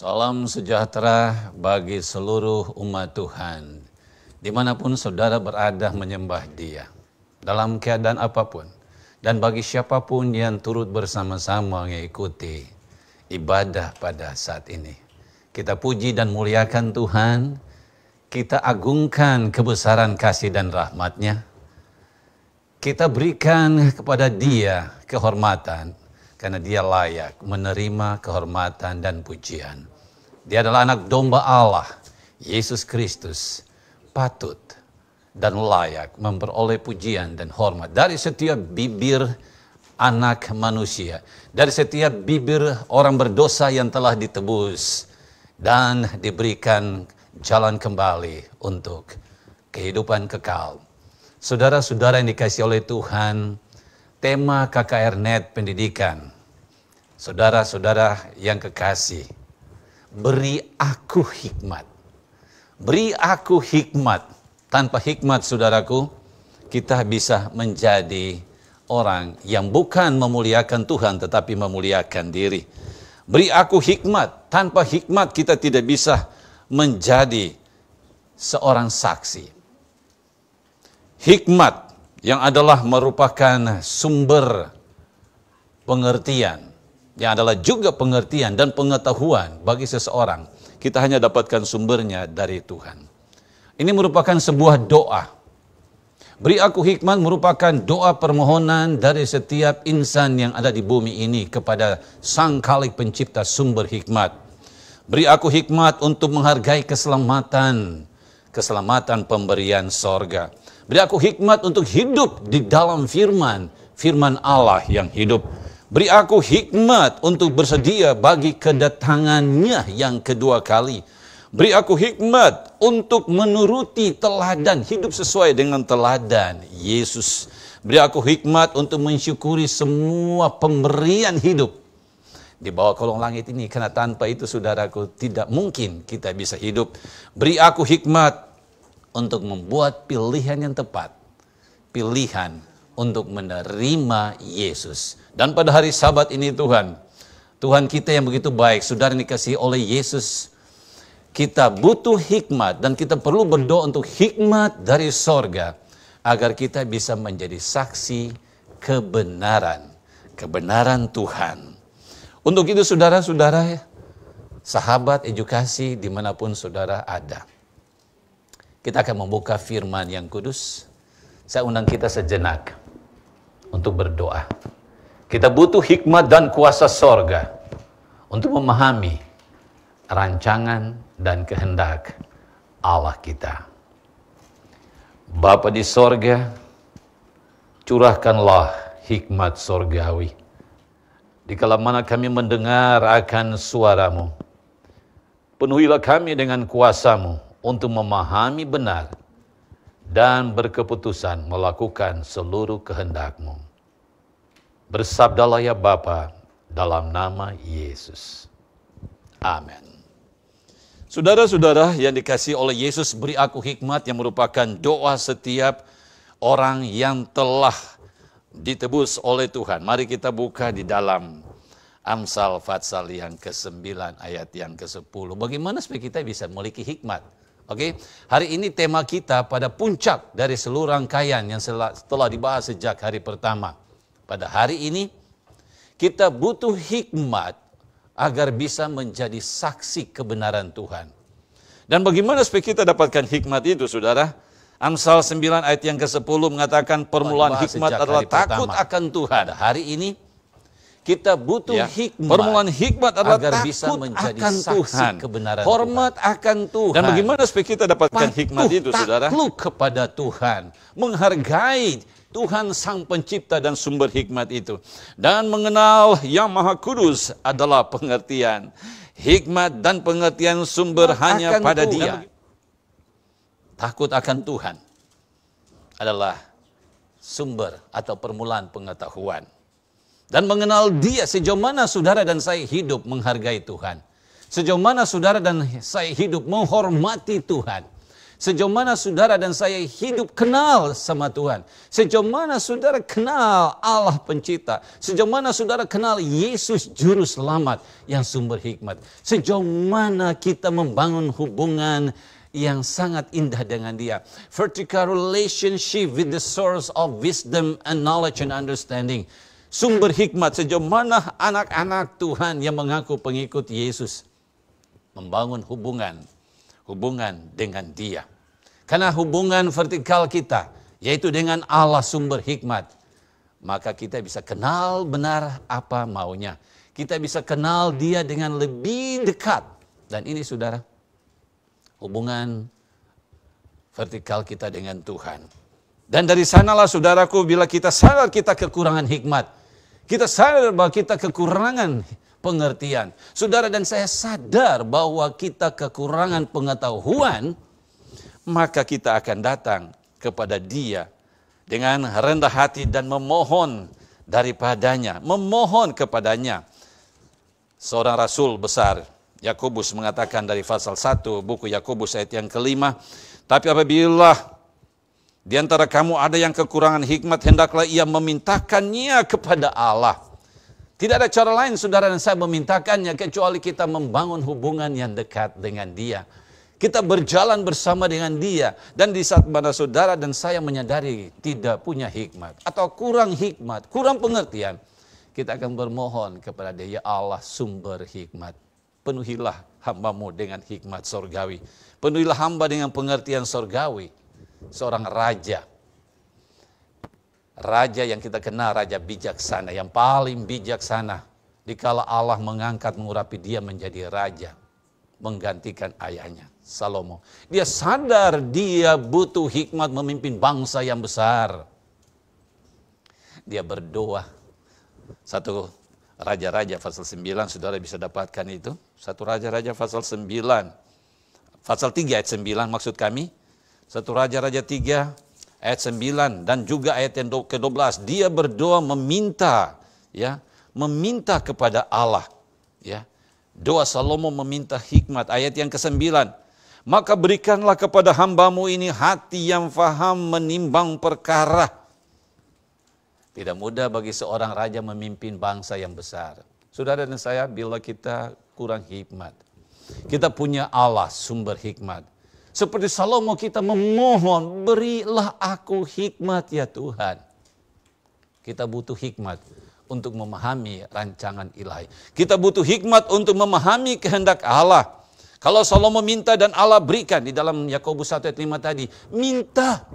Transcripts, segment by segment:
Salam sejahtera bagi seluruh umat Tuhan. Dimanapun saudara berada menyembah Dia, dalam keadaan apapun, dan bagi siapapun yang turut bersama-sama mengikuti ibadah pada saat ini. Kita puji dan muliakan Tuhan, kita agungkan kebesaran kasih dan rahmat-Nya. Kita berikan kepada Dia kehormatan, karena Dia layak menerima kehormatan dan pujian. Dia adalah anak domba Allah, Yesus Kristus, patut dan layak memperoleh pujian dan hormat dari setiap bibir anak manusia, dari setiap bibir orang berdosa yang telah ditebus dan diberikan jalan kembali untuk kehidupan kekal. Saudara-saudara yang dikasihi oleh Tuhan, tema KKR Net Pendidikan, saudara-saudara yang kekasih, beri aku hikmat. Beri aku hikmat. Tanpa hikmat, saudaraku, kita bisa menjadi orang yang bukan memuliakan Tuhan, tetapi memuliakan diri. Beri aku hikmat. Tanpa hikmat, kita tidak bisa menjadi seorang saksi. Hikmat yang adalah merupakan sumber pengertian, yang adalah juga pengertian dan pengetahuan bagi seseorang. Kita hanya dapatkan sumbernya dari Tuhan. Ini merupakan sebuah doa. Beri aku hikmat merupakan doa permohonan dari setiap insan yang ada di bumi ini kepada Sang Khalik Pencipta sumber hikmat. Beri aku hikmat untuk menghargai keselamatan pemberian sorga. Beri aku hikmat untuk hidup di dalam firman Allah yang hidup. Beri aku hikmat untuk bersedia bagi kedatangannya yang kedua kali. Beri aku hikmat untuk menuruti teladan, hidup sesuai dengan teladan Yesus. Beri aku hikmat untuk mensyukuri semua pemberian hidup di bawah kolong langit ini, karena tanpa itu, saudaraku, tidak mungkin kita bisa hidup. Beri aku hikmat untuk membuat pilihan yang tepat, pilihan untuk menerima Yesus. Dan pada hari Sabat ini Tuhan kita yang begitu baik, saudara yang dikasihi oleh Yesus, kita butuh hikmat dan kita perlu berdoa untuk hikmat dari sorga, agar kita bisa menjadi saksi kebenaran Tuhan. Untuk itu saudara-saudara, sahabat edukasi dimanapun saudara ada, kita akan membuka firman yang kudus. Saya undang kita sejenak untuk berdoa. Kita butuh hikmat dan kuasa sorga untuk memahami rancangan dan kehendak Allah kita. Bapa di sorga, curahkanlah hikmat sorgawi. Dikala mana kami mendengar akan suara-Mu, penuhilah kami dengan kuasa-Mu untuk memahami benar dan berkeputusan melakukan seluruh kehendak-Mu. Bersabdalah ya Bapa, dalam nama Yesus. Amin. Saudara-saudara yang dikasihi oleh Yesus, beri aku hikmat yang merupakan doa setiap orang yang telah ditebus oleh Tuhan. Mari kita buka di dalam Amsal Fatsal yang ke-9 ayat yang ke-10. Bagaimana supaya kita bisa memiliki hikmat? Oke, hari ini tema kita pada puncak dari seluruh rangkaian yang telah dibahas sejak hari pertama. Pada hari ini, kita butuh hikmat agar bisa menjadi saksi kebenaran Tuhan. Dan bagaimana supaya kita dapatkan hikmat itu, saudara? Amsal 9 ayat yang ke-10 mengatakan permulaan hikmat adalah takut akan Tuhan. Pada hari ini, kita butuh hikmat. Permulaan hikmat adalah agar takut bisa menjadi akan Tuhan. Kebenaran hormat Tuhan. Akan Tuhan. Dan bagaimana supaya kita dapatkan hikmat itu, saudara? Takluk kepada Tuhan. Menghargai Tuhan Sang Pencipta dan sumber hikmat itu. Dan mengenal Yang Maha Kudus adalah pengertian. Hikmat dan pengertian sumber hanya pada Tuhan. Dia. Takut akan Tuhan adalah sumber atau permulaan pengetahuan. Dan mengenal Dia, sejauh mana saudara dan saya hidup menghargai Tuhan. Sejauh mana saudara dan saya hidup menghormati Tuhan. Sejauh mana saudara dan saya hidup kenal sama Tuhan. Sejauh mana saudara kenal Allah pencipta. Sejauh mana saudara kenal Yesus juru selamat yang sumber hikmat. Sejauh mana kita membangun hubungan yang sangat indah dengan Dia. Vertical relationship with the source of wisdom and knowledge and understanding. Sumber hikmat, sejauh mana anak-anak Tuhan yang mengaku pengikut Yesus membangun hubungan dengan Dia. Karena hubungan vertikal kita, yaitu dengan Allah sumber hikmat, maka kita bisa kenal benar apa maunya. Kita bisa kenal Dia dengan lebih dekat. Dan ini saudara, hubungan vertikal kita dengan Tuhan. Dan dari sanalah saudaraku, bila kita sadar kita kekurangan hikmat, kita sadar bahwa kita kekurangan pengertian. Saudara dan saya sadar bahwa kita kekurangan pengetahuan, maka kita akan datang kepada Dia dengan rendah hati dan memohon daripadanya, memohon kepadanya. Seorang rasul besar, Yakobus, mengatakan dari pasal 1 buku Yakobus ayat yang kelima, tapi apabila di antara kamu ada yang kekurangan hikmat, hendaklah ia memintakannya kepada Allah. Tidak ada cara lain saudara dan saya memintakannya kecuali kita membangun hubungan yang dekat dengan Dia. Kita berjalan bersama dengan Dia. Dan di saat mana saudara dan saya menyadari tidak punya hikmat atau kurang hikmat, kurang pengertian, kita akan bermohon kepada Dia, ya Allah sumber hikmat. Penuhilah hamba-Mu dengan hikmat sorgawi. Penuhilah hamba dengan pengertian sorgawi. Seorang raja. Raja yang kita kenal, raja bijaksana, yang paling bijaksana. Dikala Allah mengangkat, mengurapi dia menjadi raja. Menggantikan ayahnya, Salomo. Dia sadar dia butuh hikmat memimpin bangsa yang besar. Dia berdoa. Satu Raja-Raja pasal 9, saudara bisa dapatkan itu. Satu Raja-Raja pasal 9. Pasal 3 ayat 9 maksud kami. Satu Raja-Raja 3 ayat 9 dan juga ayat yang ke-12. Dia berdoa meminta, ya, meminta kepada Allah, ya. Doa Salomo meminta hikmat. Ayat yang ke-9. Maka berikanlah kepada hamba-Mu ini hati yang faham menimbang perkara. Tidak mudah bagi seorang raja memimpin bangsa yang besar. Saudara dan saya, bila kita kurang hikmat, kita punya Allah sumber hikmat. Seperti Salomo kita memohon, berilah aku hikmat ya Tuhan. Kita butuh hikmat untuk memahami rancangan ilahi. Kita butuh hikmat untuk memahami kehendak Allah. Kalau Salomo minta dan Allah berikan, di dalam Yakobus 1 ayat 5 tadi, minta.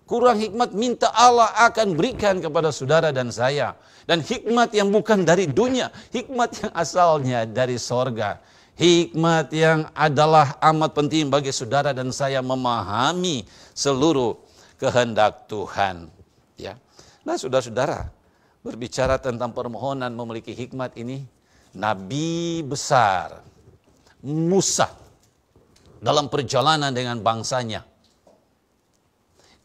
Kurang hikmat, minta, Allah akan berikan kepada saudara dan saya. Dan hikmat yang bukan dari dunia, hikmat yang asalnya dari sorga. Hikmat yang adalah amat penting bagi saudara dan saya memahami seluruh kehendak Tuhan. Ya. Nah saudara-saudara, berbicara tentang permohonan memiliki hikmat ini, Nabi besar Musa dalam perjalanan dengan bangsanya,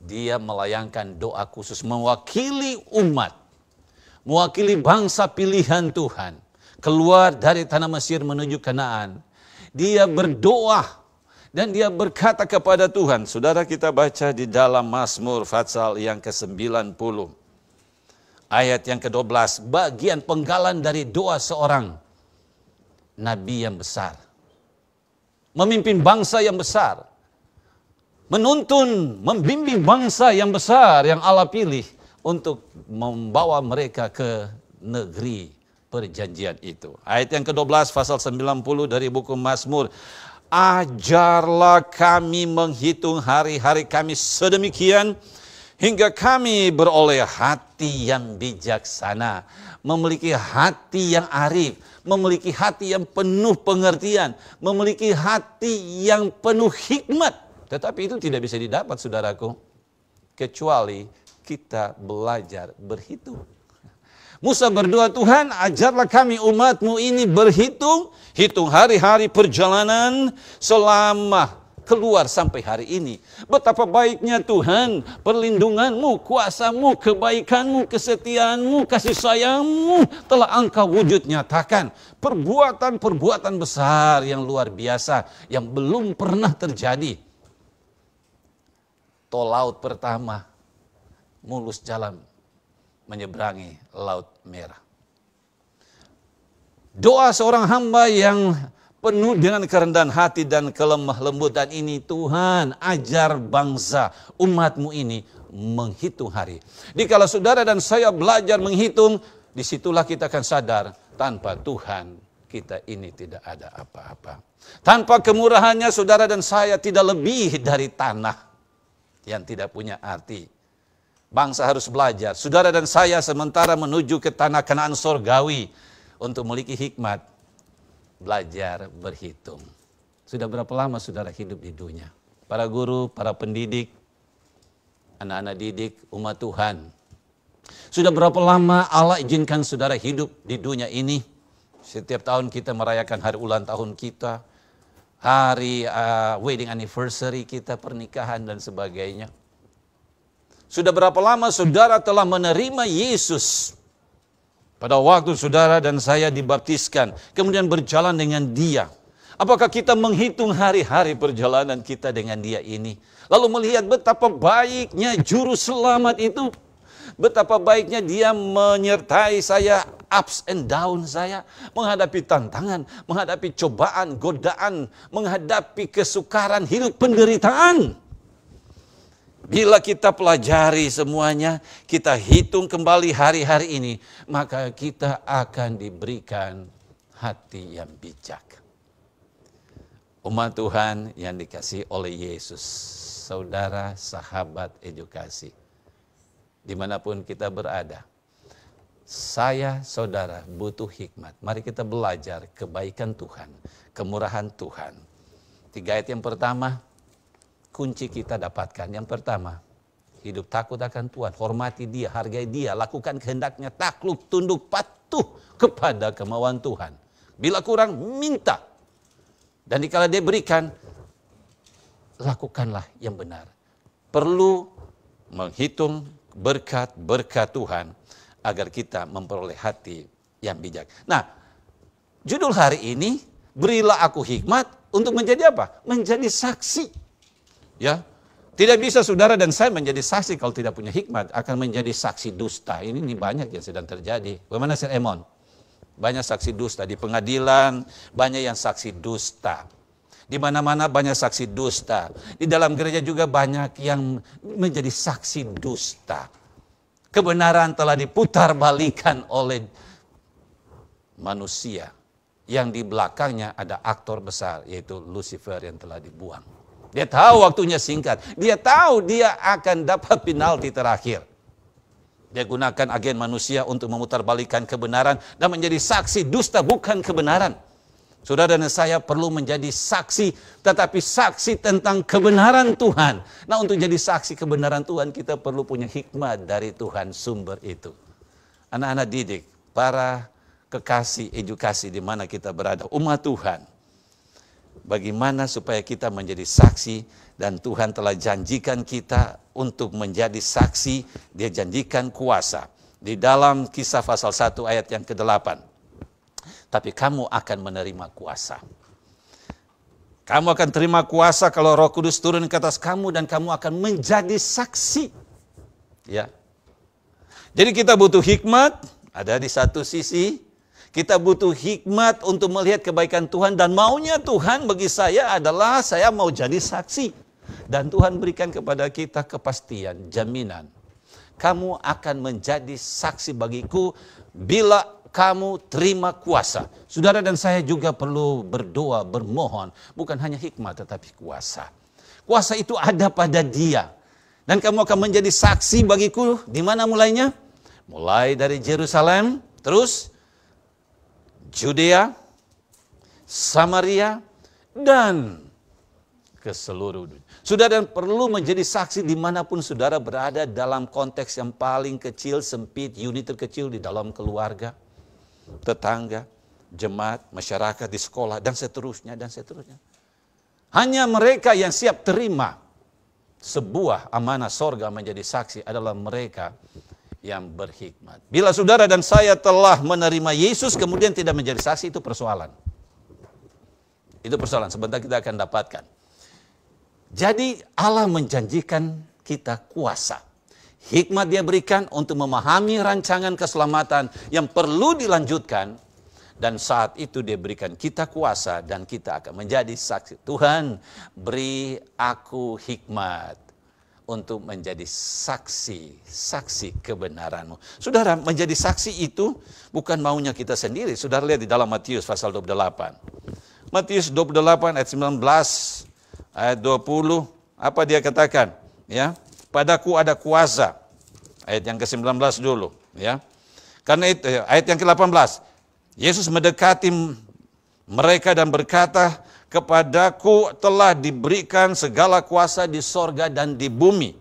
dia melayangkan doa khusus mewakili umat, mewakili bangsa pilihan Tuhan, keluar dari tanah Mesir menuju Kanaan. Dia berdoa dan dia berkata kepada Tuhan. Saudara, kita baca di dalam Mazmur pasal yang ke-90. Ayat yang ke-12, bagian penggalan dari doa seorang nabi yang besar. Memimpin bangsa yang besar. Menuntun, membimbing bangsa yang besar yang Allah pilih untuk membawa mereka ke negeri perjanjian itu. Ayat yang ke-12 pasal 90 dari buku Mazmur. Ajarlah kami menghitung hari-hari kami sedemikian hingga kami beroleh hati yang bijaksana, memiliki hati yang arif, memiliki hati yang penuh pengertian, memiliki hati yang penuh hikmat. Tetapi itu tidak bisa didapat saudaraku, kecuali kita belajar berhitung. Musa berdoa, Tuhan ajarlah kami umat-Mu ini berhitung, hitung hari-hari perjalanan selama keluar sampai hari ini. Betapa baiknya Tuhan, perlindungan-Mu, kuasa-Mu, kebaikan-Mu, kesetiaan-Mu, kasih sayang-Mu telah Engkau wujud nyatakan. Perbuatan-perbuatan besar yang luar biasa yang belum pernah terjadi. tol laut pertama, mulus jalan menyeberangi Laut Merah. Doa seorang hamba yang penuh dengan kerendahan hati dan kelemah lembutan ini, Tuhan ajar bangsa umatmu ini menghitung hari. Dikala saudara dan saya belajar menghitung, disitulah kita akan sadar, tanpa Tuhan kita ini tidak ada apa-apa. Tanpa kemurahannya saudara dan saya tidak lebih dari tanah yang tidak punya arti. Bangsa harus belajar, saudara dan saya sementara menuju ke tanah Kanaan sorgawi, untuk memiliki hikmat, belajar berhitung. Sudah berapa lama saudara hidup di dunia? Para guru, para pendidik, anak-anak didik, umat Tuhan. Sudah berapa lama Allah izinkan saudara hidup di dunia ini? Setiap tahun kita merayakan hari ulang tahun kita, hari wedding anniversary kita, pernikahan dan sebagainya. Sudah berapa lama saudara telah menerima Yesus? Pada waktu saudara dan saya dibaptiskan, kemudian berjalan dengan Dia. Apakah kita menghitung hari-hari perjalanan kita dengan Dia ini? Lalu melihat betapa baiknya juru selamat itu. Betapa baiknya Dia menyertai saya, ups and down saya. Menghadapi tantangan, menghadapi cobaan, godaan, menghadapi kesukaran, hidup penderitaan. Bila kita pelajari semuanya, kita hitung kembali hari-hari ini, maka kita akan diberikan hati yang bijak. Umat Tuhan yang dikasihi oleh Yesus, saudara, sahabat, edukasi, dimanapun kita berada, saya, saudara, butuh hikmat. Mari kita belajar kebaikan Tuhan, kemurahan Tuhan. 3 ayat yang pertama, kunci kita dapatkan. Yang pertama, hidup takut akan Tuhan, hormati Dia, hargai Dia, lakukan kehendaknya, takluk, tunduk, patuh kepada kemauan Tuhan. Bila kurang, minta. Dan dikala Dia berikan, lakukanlah yang benar. Perlu menghitung berkat-berkat Tuhan agar kita memperoleh hati yang bijak. Nah, judul hari ini, berilah aku hikmat untuk menjadi apa? Menjadi saksi. Ya, tidak bisa saudara dan saya menjadi saksi kalau tidak punya hikmat, akan menjadi saksi dusta. Ini banyak yang sedang terjadi. Bagaimana Sir Emon? Banyak saksi dusta di pengadilan, banyak yang saksi dusta. Di mana-mana banyak saksi dusta. Di dalam gereja juga banyak yang menjadi saksi dusta. Kebenaran telah diputar-balikan oleh manusia yang di belakangnya ada aktor besar, yaitu Lucifer yang telah dibuang. Dia tahu waktunya singkat. Dia tahu dia akan dapat penalti terakhir. Dia gunakan agen manusia untuk memutarbalikkan kebenaran dan menjadi saksi dusta, bukan kebenaran. Saudara dan saya perlu menjadi saksi, tetapi saksi tentang kebenaran Tuhan. Nah, untuk jadi saksi kebenaran Tuhan, kita perlu punya hikmat dari Tuhan, sumber itu. Anak-anak didik, para kekasih edukasi di mana kita berada, umat Tuhan. Bagaimana supaya kita menjadi saksi, dan Tuhan telah janjikan kita untuk menjadi saksi. Dia janjikan kuasa di dalam Kisah pasal 1 ayat yang ke-8. Tapi kamu akan menerima kuasa. Kamu akan terima kuasa kalau Roh Kudus turun ke atas kamu, dan kamu akan menjadi saksi. Ya. Jadi kita butuh hikmat, ada di satu sisi. Kita butuh hikmat untuk melihat kebaikan Tuhan, dan maunya Tuhan bagi saya adalah saya mau jadi saksi. Dan Tuhan berikan kepada kita kepastian, jaminan. Kamu akan menjadi saksi bagiku bila kamu terima kuasa. Saudara dan saya juga perlu berdoa, bermohon. Bukan hanya hikmat tetapi kuasa. Kuasa itu ada pada Dia. Dan kamu akan menjadi saksi bagiku. Di mana mulainya? Mulai dari Yerusalem, terus Judea, Samaria, dan ke seluruh dunia. Saudara perlu menjadi saksi dimanapun saudara berada, dalam konteks yang paling kecil, sempit, unit terkecil di dalam keluarga, tetangga, jemaat, masyarakat, di sekolah, dan seterusnya, dan seterusnya. Hanya mereka yang siap terima sebuah amanah sorga menjadi saksi adalah mereka yang berhikmat. Bila saudara dan saya telah menerima Yesus kemudian tidak menjadi saksi, itu persoalan. Itu persoalan, sebentar kita akan dapatkan. Jadi Allah menjanjikan kita kuasa. Hikmat dia berikan untuk memahami rancangan keselamatan yang perlu dilanjutkan. Dan saat itu dia berikan kita kuasa dan kita akan menjadi saksi. Tuhan, beri aku hikmat untuk menjadi saksi kebenaran-Mu. Saudara, menjadi saksi itu bukan maunya kita sendiri. Saudara lihat di dalam Matius pasal 28. Matius 28 ayat 19, ayat 20, apa dia katakan? Ya, padaku ada kuasa. Ayat yang ke-19 dulu. Ya. Karena itu, ayat yang ke-18. Yesus mendekati mereka dan berkata, kepadaku telah diberikan segala kuasa di sorga dan di bumi.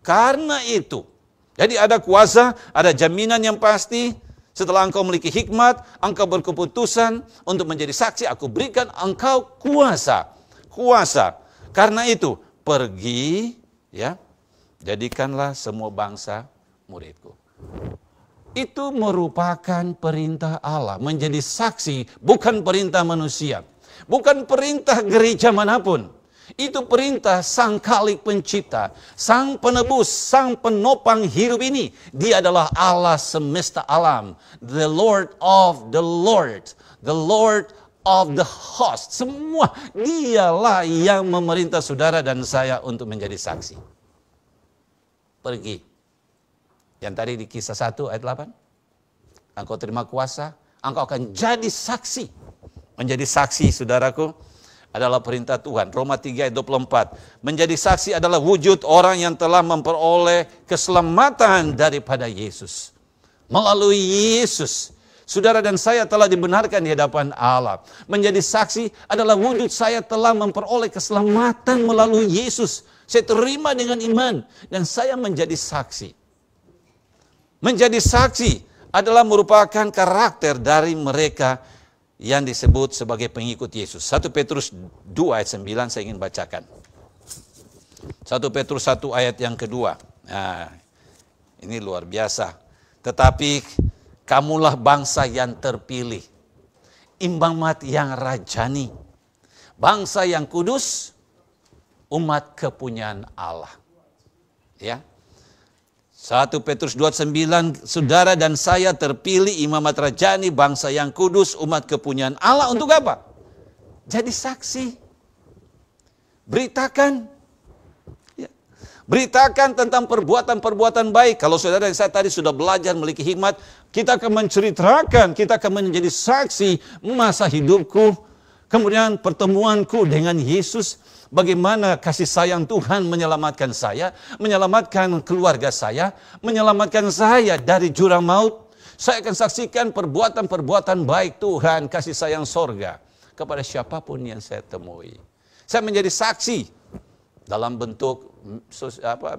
Karena itu, jadi ada kuasa, ada jaminan yang pasti. Setelah engkau memiliki hikmat, engkau berkeputusan untuk menjadi saksi, aku berikan engkau kuasa. Kuasa. Karena itu, pergi, ya, jadikanlah semua bangsa muridku. Itu merupakan perintah Allah, menjadi saksi, bukan perintah manusia. Bukan perintah gereja manapun. Itu perintah Sang Khalik Pencipta, Sang Penebus, Sang Penopang hidup ini. Dia adalah Allah semesta alam, the Lord of the Lord, the Lord of the host. Semua dialah yang memerintah saudara dan saya untuk menjadi saksi. Pergi. Yang tadi di Kisah 1 ayat 8. Engkau terima kuasa, engkau akan jadi saksi. Menjadi saksi, saudaraku, adalah perintah Tuhan. Roma 3 ayat 24. Menjadi saksi adalah wujud orang yang telah memperoleh keselamatan daripada Yesus. Melalui Yesus, saudara dan saya telah dibenarkan di hadapan Allah. Menjadi saksi adalah wujud saya telah memperoleh keselamatan melalui Yesus. Saya terima dengan iman dan saya menjadi saksi. Menjadi saksi adalah merupakan karakter dari mereka yang disebut sebagai pengikut Yesus. 1 Petrus 2 ayat 9 saya ingin bacakan. 1 Petrus 1 ayat yang kedua. Nah, ini luar biasa. Tetapi kamulah bangsa yang terpilih, imamat yang rajani, bangsa yang kudus, umat kepunyaan Allah. Ya. 1 Petrus 2:9, saudara dan saya terpilih imamat rajani, bangsa yang kudus, umat kepunyaan Allah. Untuk apa? Jadi saksi. Beritakan. Ya. Beritakan tentang perbuatan-perbuatan baik. Kalau saudara dan saya tadi sudah belajar memiliki hikmat, kita akan menceritakan, kita akan menjadi saksi masa hidupku, kemudian pertemuanku dengan Yesus. Bagaimana kasih sayang Tuhan menyelamatkan saya, menyelamatkan keluarga saya, menyelamatkan saya dari jurang maut. Saya akan saksikan perbuatan-perbuatan baik Tuhan, kasih sayang sorga kepada siapapun yang saya temui. Saya menjadi saksi dalam bentuk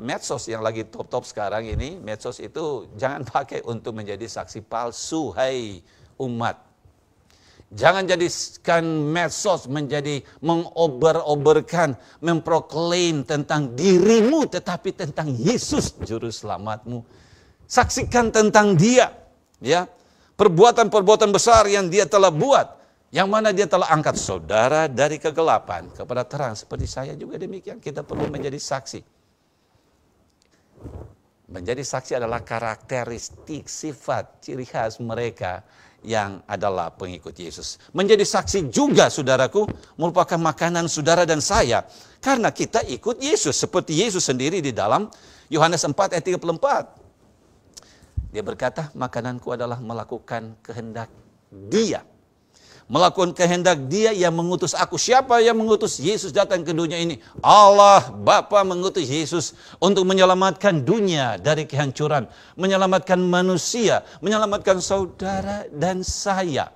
medsos yang lagi top-top sekarang ini. Medsos itu jangan pakai untuk menjadi saksi palsu, hai umat. Jangan jadikan medsos menjadi mengober-oberkan, memproklaim tentang dirimu, tetapi tentang Yesus Juru Selamatmu. Saksikan tentang Dia, ya, perbuatan-perbuatan besar yang Dia telah buat, yang mana Dia telah angkat saudara dari kegelapan kepada terang. Seperti saya juga demikian, kita perlu menjadi saksi. Menjadi saksi adalah karakteristik, sifat, ciri khas mereka yang adalah pengikut Yesus. Menjadi saksi juga, saudaraku, merupakan makanan saudara dan saya. Karena kita ikut Yesus. Seperti Yesus sendiri di dalam Yohanes 4 ayat 34. Dia berkata, makananku adalah melakukan kehendak Dia. Melakukan kehendak Dia yang mengutus aku. Siapa yang mengutus Yesus datang ke dunia ini? Allah Bapa mengutus Yesus untuk menyelamatkan dunia dari kehancuran, menyelamatkan manusia, menyelamatkan saudara dan saya.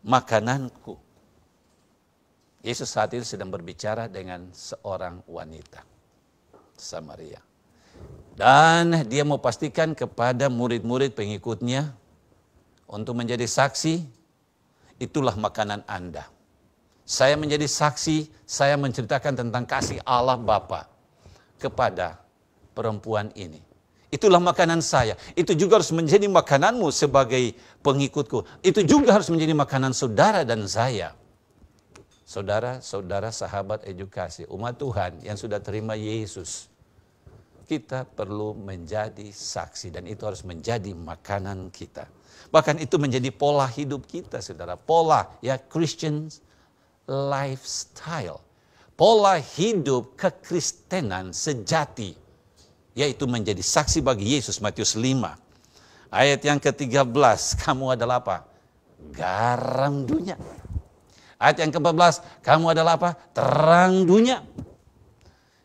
Makananku. Yesus saat itu sedang berbicara dengan seorang wanita Samaria. Dan dia mau pastikan kepada murid-murid pengikutnya untuk menjadi saksi, itulah makanan Anda. Saya menjadi saksi, saya menceritakan tentang kasih Allah Bapa kepada perempuan ini. Itulah makanan saya. Itu juga harus menjadi makananmu sebagai pengikutku. Itu juga harus menjadi makanan saudara dan saya. Saudara-saudara sahabat edukasi, umat Tuhan yang sudah terima Yesus, kita perlu menjadi saksi dan itu harus menjadi makanan kita. Bahkan itu menjadi pola hidup kita, saudara. Pola, ya, Christian lifestyle. Pola hidup kekristenan sejati, yaitu menjadi saksi bagi Yesus. Matius 5, ayat yang ke-13, kamu adalah apa? Garam dunia. Ayat yang ke-14, kamu adalah apa? Terang dunia.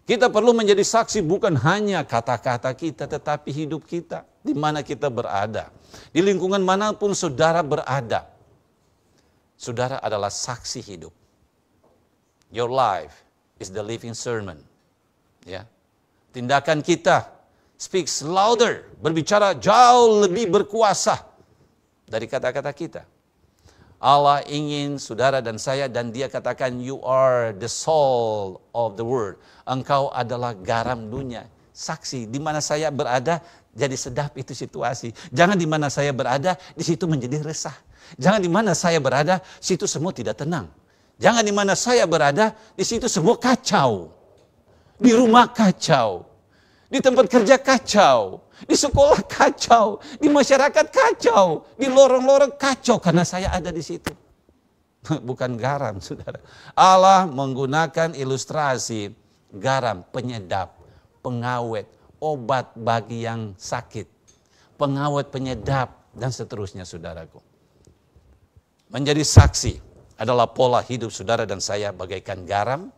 Kita perlu menjadi saksi bukan hanya kata-kata kita, tetapi hidup kita. Di mana kita berada. Di lingkungan manapun saudara berada. Saudara adalah saksi hidup. Your life is the living sermon. Ya. Tindakan kita speaks louder, berbicara jauh lebih berkuasa dari kata-kata kita. Allah ingin saudara dan saya, dan dia katakan, you are the salt of the world. Engkau adalah garam dunia. Saksi, di mana saya berada, jadi sedap itu situasi. Jangan di mana saya berada, di situ menjadi resah. Jangan di mana saya berada, situ semua tidak tenang. Jangan di mana saya berada, di situ semua kacau. Di rumah kacau. Di tempat kerja kacau. Di sekolah kacau, di masyarakat kacau, di lorong-lorong kacau karena saya ada di situ. Bukan garam, saudara. Allah menggunakan ilustrasi garam, penyedap, pengawet, obat bagi yang sakit, pengawet, penyedap, dan seterusnya, saudaraku. Menjadi saksi adalah pola hidup saudara dan saya bagaikan garam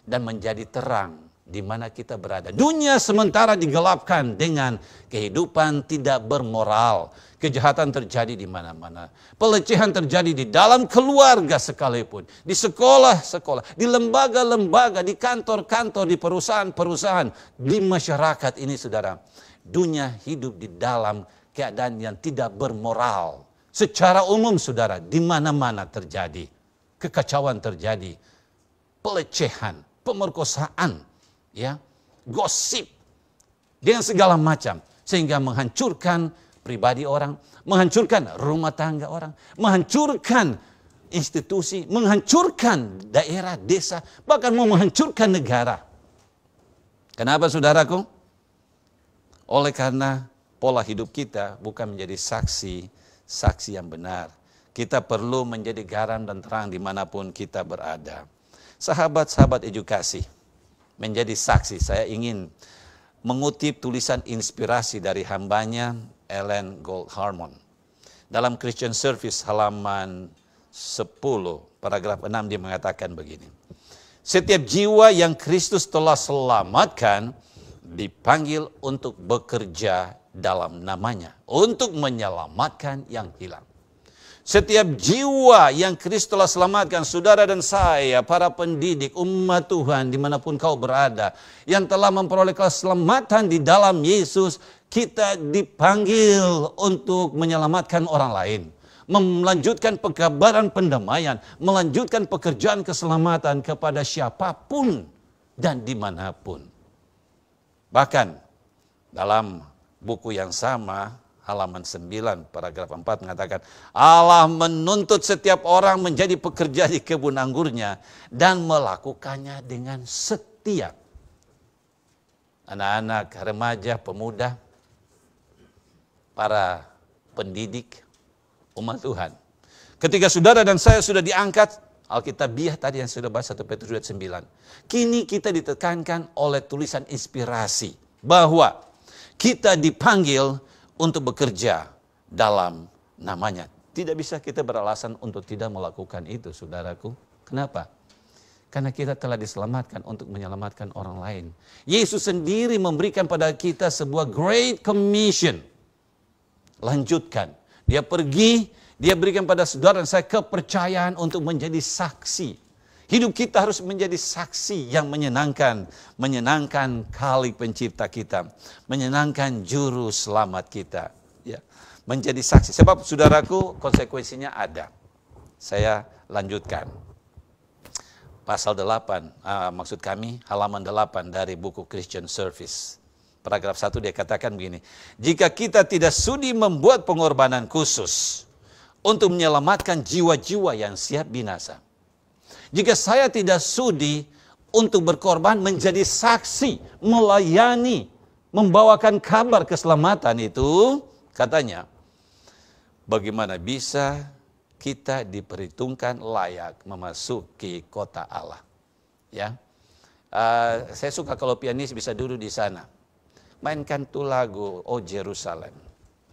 dan menjadi terang di mana kita berada. Dunia sementara digelapkan dengan kehidupan tidak bermoral. Kejahatan terjadi di mana-mana. Pelecehan terjadi di dalam keluarga sekalipun. Di sekolah-sekolah, di lembaga-lembaga, di kantor-kantor, di perusahaan-perusahaan, di masyarakat ini, saudara. Dunia hidup di dalam keadaan yang tidak bermoral. Secara umum, saudara, di mana-mana terjadi. Kekacauan terjadi. Pelecehan, pemerkosaan, ya, gosip dengan segala macam, sehingga menghancurkan pribadi orang, menghancurkan rumah tangga orang, menghancurkan institusi, menghancurkan daerah, desa, bahkan mau menghancurkan negara. Kenapa, saudaraku? Oleh karena pola hidup kita bukan menjadi saksi yang benar. Kita perlu menjadi garam dan terang dimanapun kita berada. Sahabat-sahabat edukasi, menjadi saksi. Saya ingin mengutip tulisan inspirasi dari hambanya Ellen Goldharmon. Dalam Christian Service halaman 10, paragraf 6 dia mengatakan begini. Setiap jiwa yang Kristus telah selamatkan dipanggil untuk bekerja dalam namanya, untuk menyelamatkan yang hilang. Setiap jiwa yang Kristus telah selamatkan, saudara dan saya, para pendidik, umat Tuhan, dimanapun kau berada, yang telah memperoleh keselamatan di dalam Yesus, kita dipanggil untuk menyelamatkan orang lain. Melanjutkan pekabaran pendamaian, melanjutkan pekerjaan keselamatan kepada siapapun dan dimanapun. Bahkan dalam buku yang sama, halaman 9, paragraf 4 mengatakan, Allah menuntut setiap orang menjadi pekerja di kebun anggurnya dan melakukannya dengan setia. Anak-anak, remaja, pemuda, para pendidik, umat Tuhan. Ketika saudara dan saya sudah diangkat, Alkitabiah tadi yang sudah bahas 1 Petrus 9. Kini kita ditekankan oleh tulisan inspirasi bahwa kita dipanggil untuk bekerja dalam namanya. Tidak bisa kita beralasan untuk tidak melakukan itu, saudaraku. Kenapa? Karena kita telah diselamatkan untuk menyelamatkan orang lain. Yesus sendiri memberikan pada kita sebuah Great Commission. Lanjutkan. Dia pergi, dia berikan pada saudara dan saya kepercayaan untuk menjadi saksi. Hidup kita harus menjadi saksi yang menyenangkan. Menyenangkan Khalik pencipta kita. Menyenangkan juru selamat kita. Ya. Menjadi saksi. Sebab saudaraku, konsekuensinya ada. Saya lanjutkan. Pasal 8, maksud kami halaman 8 dari buku Christian Service. Paragraf 1 dia katakan begini. Jika kita tidak sudi membuat pengorbanan khusus untuk menyelamatkan jiwa-jiwa yang siap binasa, Jika saya tidak sudi untuk berkorban menjadi saksi, melayani, membawakan kabar keselamatan itu, katanya, bagaimana bisa kita diperhitungkan layak memasuki kota Allah? Ya, saya suka kalau pianis bisa duduk di sana, mainkan tuh lagu Oh Jerusalem,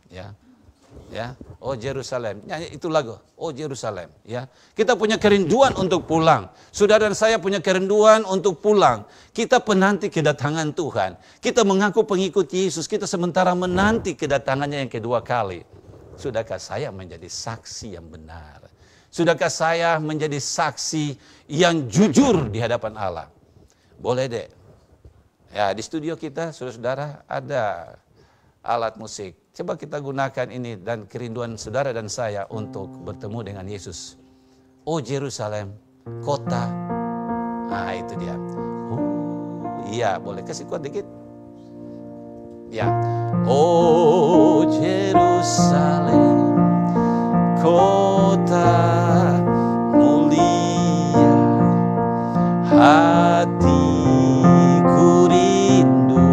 ya. Ya, oh Jerusalem, nyanyi itu lagu, oh Jerusalem, ya. Kita punya kerinduan untuk pulang. Saudara dan saya punya kerinduan untuk pulang. Kita penanti kedatangan Tuhan. Kita mengaku pengikut Yesus, kita sementara menanti kedatangannya yang kedua kali. Sudahkah saya menjadi saksi yang benar? Sudahkah saya menjadi saksi yang jujur di hadapan Allah? Boleh deh. Ya, di studio kita, saudara-saudara, ada alat musik. Coba kita gunakan ini dan kerinduan saudara dan saya untuk bertemu dengan Yesus. Oh Jerusalem, kota. Nah itu dia. Iya, boleh kasih kuat dikit. Ya. Oh Jerusalem, kota mulia, hatiku rindu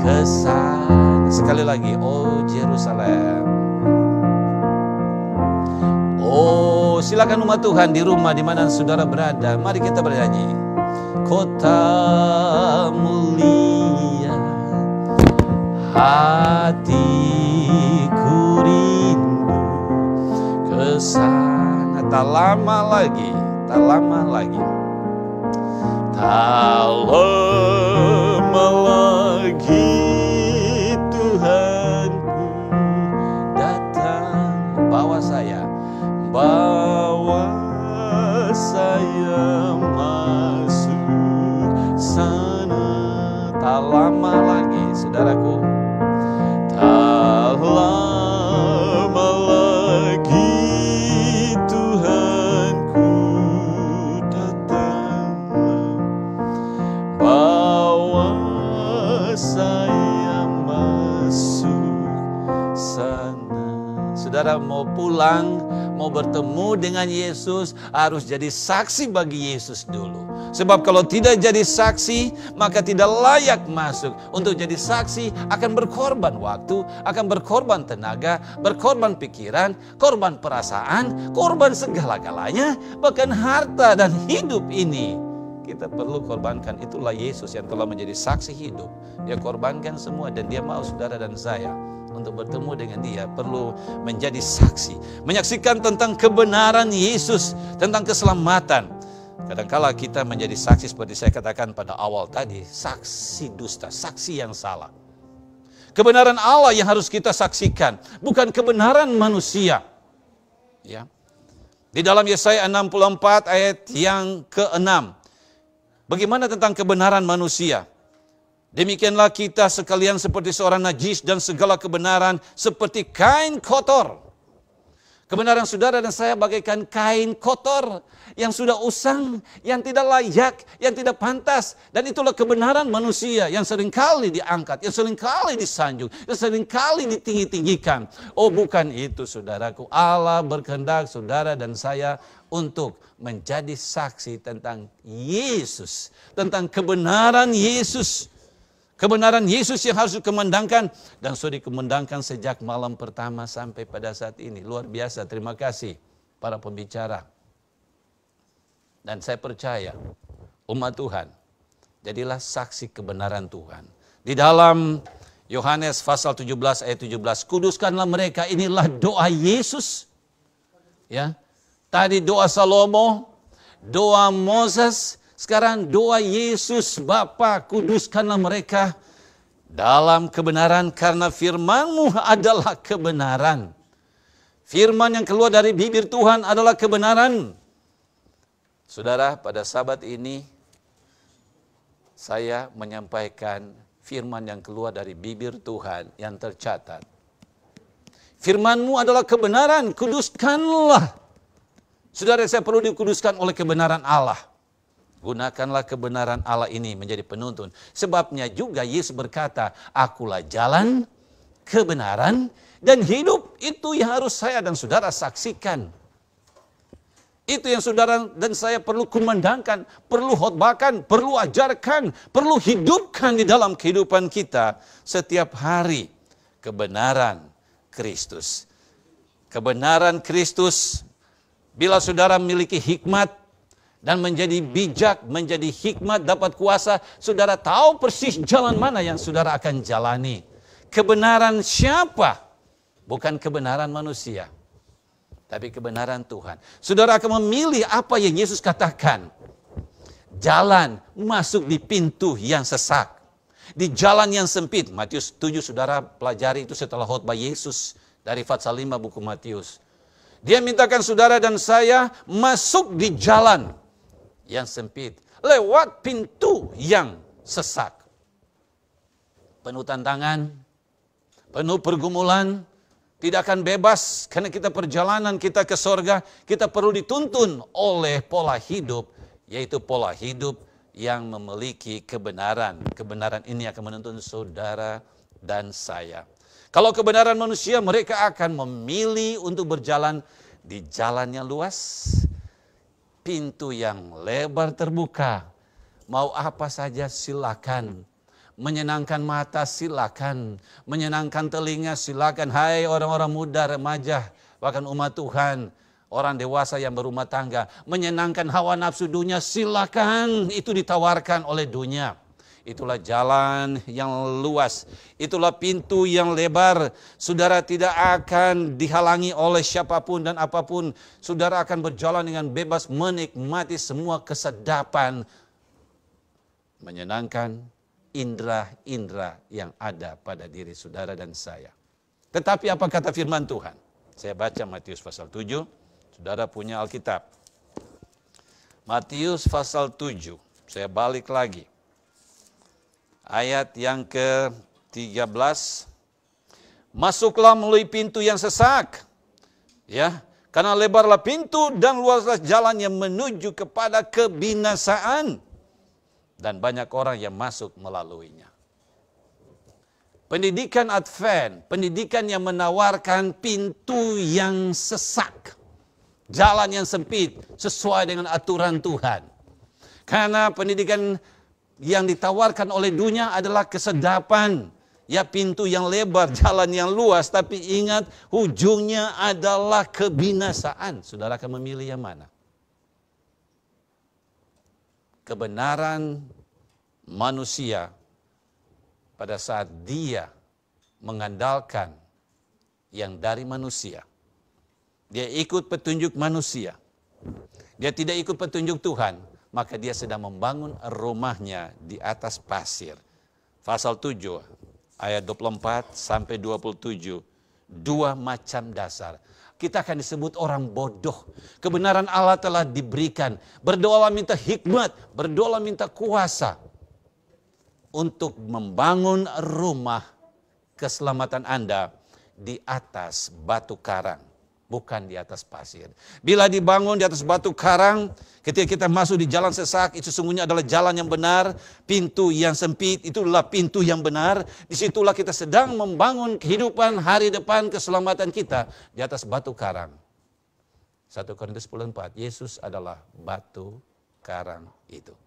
ke sana. Sekali lagi, oh Jerusalem. Oh, silakan umat Tuhan di rumah di mana saudara berada, mari kita bernyanyi. Kota mulia, hatiku rindu ke sana. Tak lama lagi, tak lama lagi. Tak lama lagi Tuhanku datang. Bawa saya masuk sana. Tak lama lagi saudaraku, tak lama lagi Tuhanku datang. Bawa saya masuk sana. Saudara mau pulang, mau bertemu dengan Yesus, harus jadi saksi bagi Yesus dulu. Sebab kalau tidak jadi saksi, maka tidak layak masuk. Untuk jadi saksi akan berkorban waktu, akan berkorban tenaga, berkorban pikiran, korban perasaan, korban segala-galanya, bahkan harta dan hidup ini. Kita perlu korbankan. Itulah Yesus yang telah menjadi saksi hidup. Dia korbankan semua dan dia mau saudara dan saya untuk bertemu dengan dia perlu menjadi saksi. Menyaksikan tentang kebenaran Yesus, tentang keselamatan. Kadangkala kita menjadi saksi seperti saya katakan pada awal tadi, saksi dusta, saksi yang salah. Kebenaran Allah yang harus kita saksikan, bukan kebenaran manusia. Ya. Di dalam Yesaya 64 ayat yang ke-6. Bagaimana tentang kebenaran manusia? Demikianlah kita sekalian seperti seorang najis dan segala kebenaran seperti kain kotor. Kebenaran saudara dan saya bagaikan kain kotor yang sudah usang, yang tidak layak, yang tidak pantas. Dan itulah kebenaran manusia yang seringkali diangkat, yang seringkali disanjung, yang seringkali ditinggi-tinggikan. Oh bukan itu saudaraku, Allah berkehendak saudara dan saya untuk menjadi saksi tentang Yesus, tentang kebenaran Yesus. Kebenaran Yesus yang harus dikumandangkan dan sudah dikumandangkan sejak malam pertama sampai pada saat ini. Luar biasa, terima kasih para pembicara. Dan saya percaya umat Tuhan, jadilah saksi kebenaran Tuhan. Di dalam Yohanes pasal 17 ayat 17, kuduskanlah mereka, inilah doa Yesus. Ya. Tadi doa Salomo, doa Moses, sekarang doa Yesus. Bapa, kuduskanlah mereka dalam kebenaran karena firman-Mu adalah kebenaran. Firman yang keluar dari bibir Tuhan adalah kebenaran. Saudara, pada Sabat ini saya menyampaikan firman yang keluar dari bibir Tuhan yang tercatat. Firman-Mu adalah kebenaran, kuduskanlah. Saudara, saya perlu dikuduskan oleh kebenaran Allah. Gunakanlah kebenaran Allah ini menjadi penuntun. Sebabnya juga Yesus berkata, akulah jalan, kebenaran, dan hidup. Itu yang harus saya dan saudara saksikan. Itu yang saudara dan saya perlu kumandangkan, perlu khotbahkan, perlu ajarkan, perlu hidupkan di dalam kehidupan kita setiap hari. Kebenaran Kristus. Kebenaran Kristus, bila saudara memiliki hikmat dan menjadi bijak, menjadi hikmat, dapat kuasa, saudara tahu persis jalan mana yang saudara akan jalani. Kebenaran siapa? Bukan kebenaran manusia, tapi kebenaran Tuhan. Saudara akan memilih apa yang Yesus katakan. Jalan masuk di pintu yang sesak, di jalan yang sempit. Matius 7 saudara pelajari itu setelah khotbah Yesus dari pasal 5 buku Matius. Dia mintakan saudara dan saya masuk di jalan yang sempit, lewat pintu yang sesak. Penuh tantangan, penuh pergumulan, tidak akan bebas karena kita perjalanan kita ke sorga, kita perlu dituntun oleh pola hidup, yaitu pola hidup yang memiliki kebenaran. Kebenaran ini akan menuntun saudara dan saya. Kalau kebenaran manusia, mereka akan memilih untuk berjalan di jalan yang luas, pintu yang lebar terbuka. Mau apa saja silakan. Menyenangkan mata silakan, menyenangkan telinga silakan. Hai orang-orang muda, remaja, bahkan umat Tuhan, orang dewasa yang berumah tangga, menyenangkan hawa nafsu dunia silakan, itu ditawarkan oleh dunia. Itulah jalan yang luas, itulah pintu yang lebar. Saudara tidak akan dihalangi oleh siapapun dan apapun. Saudara akan berjalan dengan bebas menikmati semua kesedapan, menyenangkan indera-indera yang ada pada diri saudara dan saya. Tetapi apa kata firman Tuhan? Saya baca Matius pasal 7. Saudara punya Alkitab. Matius pasal 7. Saya balik lagi. Ayat yang ke-13. Masuklah melalui pintu yang sesak. Ya, karena lebarlah pintu dan luaslah jalan yang menuju kepada kebinasaan. Dan banyak orang yang masuk melaluinya. Pendidikan Advent, pendidikan yang menawarkan pintu yang sesak. Jalan yang sempit, sesuai dengan aturan Tuhan. Karena pendidikan yang ditawarkan oleh dunia adalah kesedapan. Ya, pintu yang lebar, jalan yang luas. Tapi ingat, ujungnya adalah kebinasaan. Saudara akan memilih yang mana? Kebenaran manusia pada saat dia mengandalkan yang dari manusia. Dia ikut petunjuk manusia. Dia tidak ikut petunjuk Tuhan. Maka dia sedang membangun rumahnya di atas pasir. Pasal 7 ayat 24 sampai 27. Dua macam dasar. Kita akan disebut orang bodoh. Kebenaran Allah telah diberikan. Berdoalah minta hikmat, berdoalah minta kuasa untuk membangun rumah keselamatan Anda di atas batu karang, bukan di atas pasir. Bila dibangun di atas batu karang, ketika kita masuk di jalan sesak, itu sesungguhnya adalah jalan yang benar, pintu yang sempit, itulah pintu yang benar. Disitulah kita sedang membangun kehidupan hari depan keselamatan kita di atas batu karang. 1 Korintus 10:4, Yesus adalah batu karang itu.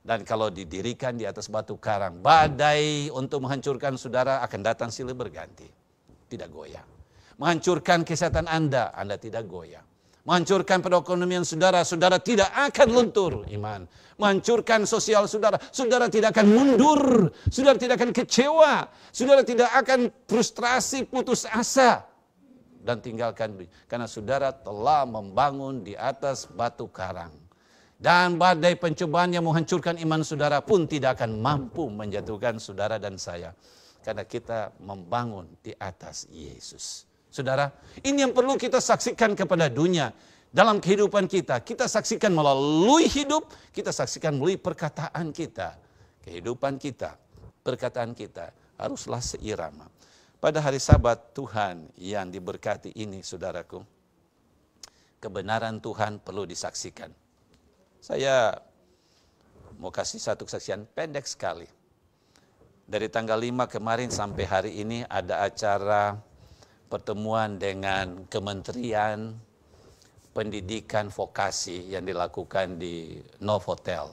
Dan kalau didirikan di atas batu karang, badai untuk menghancurkan saudara akan datang silih berganti. Tidak goyah. Menghancurkan kesehatan Anda tidak goyah. Menghancurkan perekonomian saudara, saudara tidak akan luntur iman. Menghancurkan sosial saudara, saudara tidak akan mundur. Saudara tidak akan kecewa. Saudara tidak akan frustrasi, putus asa. Dan tinggalkan, karena saudara telah membangun di atas batu karang. Dan badai pencobaan yang menghancurkan iman saudara pun tidak akan mampu menjatuhkan saudara dan saya. Karena kita membangun di atas Yesus. Saudara, ini yang perlu kita saksikan kepada dunia. Dalam kehidupan kita, kita saksikan melalui hidup, kita saksikan melalui perkataan kita. Kehidupan kita, perkataan kita haruslah seirama. Pada hari Sabat Tuhan yang diberkati ini, saudaraku, kebenaran Tuhan perlu disaksikan. Saya mau kasih satu kesaksian pendek sekali. Dari tanggal 5 kemarin sampai hari ini ada acara pertemuan dengan Kementerian pendidikan vokasi yang dilakukan di Novotel.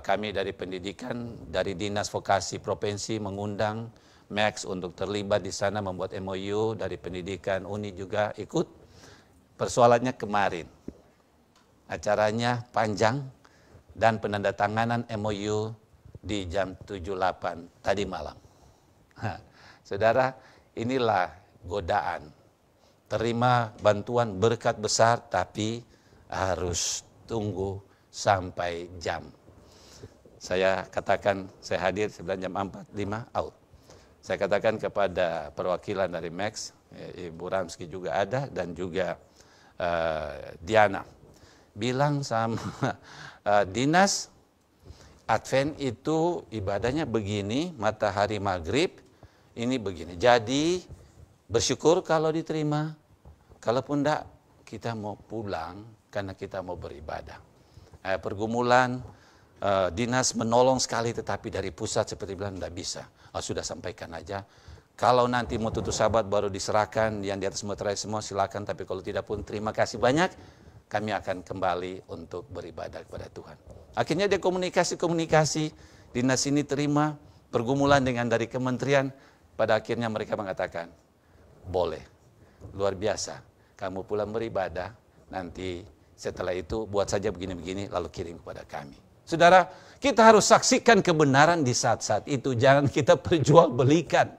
Kami dari pendidikan, dari Dinas Vokasi Provinsi mengundang Max untuk terlibat di sana membuat MOU, dari pendidikan Uni juga ikut. Persoalannya kemarin, acaranya panjang dan penandatanganan MOU di jam 7.08 tadi malam. Saudara, inilah godaan. Terima bantuan berkat besar, tapi harus tunggu sampai jam. Saya katakan, saya hadir, saya bilang jam 4.05 out. Saya katakan kepada perwakilan dari Max, Ibu Ramski juga ada, dan juga Diana. Bilang sama dinas, Advent itu ibadahnya begini, matahari maghrib, ini begini. Jadi bersyukur kalau diterima. Kalaupun enggak, kita mau pulang karena kita mau beribadah. Pergumulan, dinas menolong sekali, tetapi dari pusat seperti bilang enggak bisa. Sudah sampaikan aja. Kalau nanti mau tutup sabat baru diserahkan, yang di atas materai semua silakan. Tapi kalau tidak pun terima kasih banyak, kami akan kembali untuk beribadah kepada Tuhan. Akhirnya dia komunikasi, dinas ini terima, pergumulan dengan dari kementerian. Pada akhirnya mereka mengatakan, boleh, luar biasa. Kamu pulang beribadah, nanti setelah itu buat saja begini-begini, lalu kirim kepada kami. Saudara, kita harus saksikan kebenaran di saat-saat itu. Jangan kita perjualbelikan.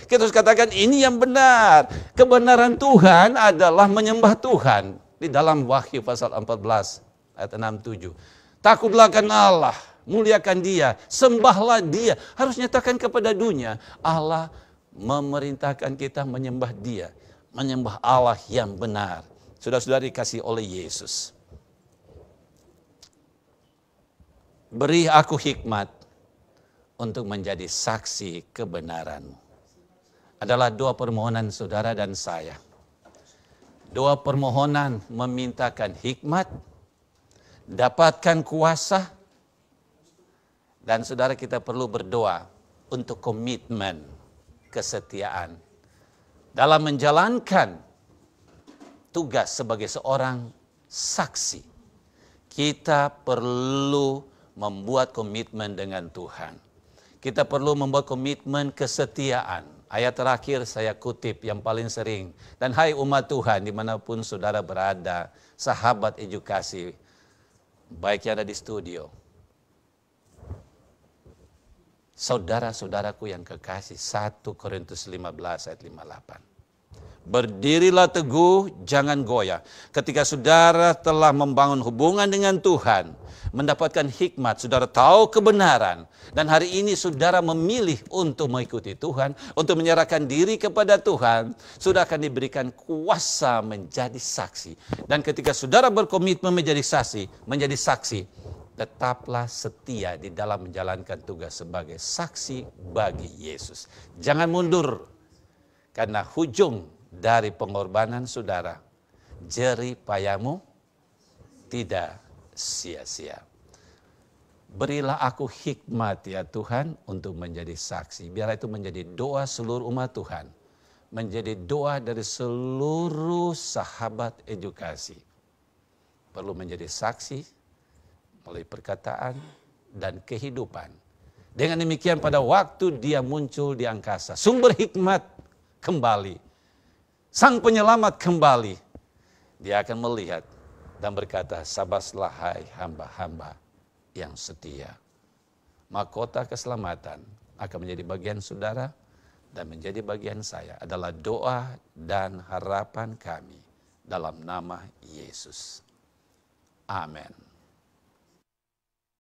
Kita harus katakan ini yang benar. Kebenaran Tuhan adalah menyembah Tuhan. Di dalam Wahyu pasal 14 ayat 6-7. Takutlah akan Allah, muliakan Dia, sembahlah Dia. Harus nyatakan kepada dunia, Allah memerintahkan kita menyembah Dia. Menyembah Allah yang benar. Saudara-saudara dikasih oleh Yesus. Beri aku hikmat untuk menjadi saksi kebenaran-Mu. Adalah doa permohonan saudara dan saya. Doa permohonan memintakan hikmat, dapatkan kuasa, dan saudara kita perlu berdoa untuk komitmen, kesetiaan dalam menjalankan tugas sebagai seorang saksi. Kita perlu membuat komitmen dengan Tuhan. Kita perlu membuat komitmen kesetiaan. Ayat terakhir saya kutip yang paling sering. Dan hai umat Tuhan dimanapun saudara berada, sahabat edukasi, baik yang ada di studio, saudara-saudaraku yang kekasih, 1 Korintus 15 ayat 58. Berdirilah teguh, jangan goyah. Ketika saudara telah membangun hubungan dengan Tuhan, mendapatkan hikmat, saudara tahu kebenaran, dan hari ini saudara memilih untuk mengikuti Tuhan, untuk menyerahkan diri kepada Tuhan, sudah akan diberikan kuasa menjadi saksi. Dan ketika saudara berkomitmen menjadi saksi, tetaplah setia di dalam menjalankan tugas sebagai saksi bagi Yesus. Jangan mundur, karena hujung dari pengorbanan saudara, jerih payahmu tidak sia-sia. Berilah aku hikmat ya Tuhan untuk menjadi saksi. Biar itu menjadi doa seluruh umat Tuhan. Menjadi doa dari seluruh sahabat edukasi. Perlu menjadi saksi melalui perkataan dan kehidupan. Dengan demikian pada waktu dia muncul di angkasa, sumber hikmat kembali, Sang Penyelamat kembali, dia akan melihat dan berkata, sabaslah hai hamba-hamba yang setia. Mahkota keselamatan akan menjadi bagian saudara dan menjadi bagian saya. Adalah doa dan harapan kami dalam nama Yesus. Amin.